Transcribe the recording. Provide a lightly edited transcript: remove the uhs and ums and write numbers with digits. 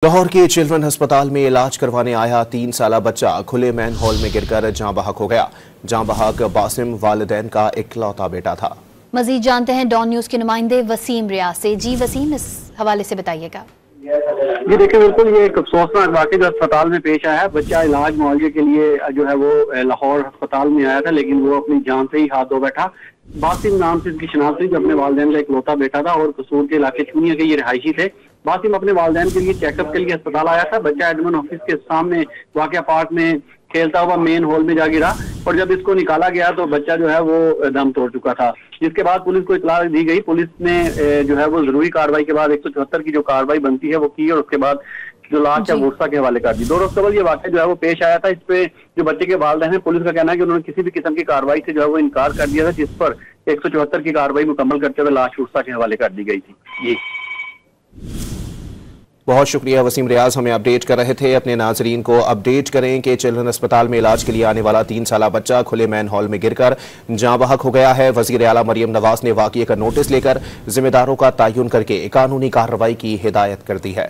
लाहौर के चिल्ड्रन अस्पताल में इलाज करवाने आया 3 साला बच्चा खुले मैन हॉल में गिरकर जाँ बहक हो गया। जाँ बहक बासिम वालिदैन का इकलौता बेटा था। मजीद जानते हैं डॉन न्यूज के नुमाइंदे वसीम रियाज से। जी वसीम, इस हवाले से बताइएगा। जी देखिए, बिल्कुल ये एक अफसोसनाक वाक़या जो अस्पताल में पेश आया है। बच्चा इलाज मुआवजे के लिए जो है वो लाहौर अस्पताल में आया था, लेकिन वो अपनी जान से ही हाथ धो बैठा। बासिम नाम से इसकी शिनाख्त हुई, जो अपने वालिदैन का इकलौता बेटा था और कसूर के इलाके चुनिया के ये रिहायशी थे। बासिम अपने वालिदैन के लिए चेकअप के लिए अस्पताल आया था। बच्चा एडमिन ऑफिस के सामने वाक़या पार्क में खेलता हुआ मेन हॉल में जा गिरा और जब इसको निकाला गया तो बच्चा जो है वो दम तोड़ चुका था, जिसके बाद पुलिस को इतला दी गई। पुलिस ने जो है वो जरूरी कार्रवाई के बाद 174 की जो कार्रवाई बनती है वो की और उसके बाद जो लाश है वुर्सा के हवाले कर दी। 2 रोज कबल ये वाक़या जो है वो पेश आया था। इस पे जो बच्चे के वालिदैन हैं, पुलिस का कहना है कि उन्होंने किसी भी किस्म की कार्रवाई से जो है वो इनकार कर दिया था, जिस पर 174 की कार्रवाई मुकम्मल करते हुए लाश वुर्सा के हवाले कर दी गई थी। जी बहुत शुक्रिया वसीम रियाज, हमें अपडेट कर रहे थे। अपने नाजरीन को अपडेट करें कि चिल्ड्रन अस्पताल में इलाज के लिए आने वाला 3 साला बच्चा खुले मैन हॉल में गिरकर जाँ बहक हो गया है। वजीर आला मरियम नवाज ने वाक़ये का नोटिस लेकर जिम्मेदारों का तयन करके कानूनी कार्रवाई की हिदायत कर दी है।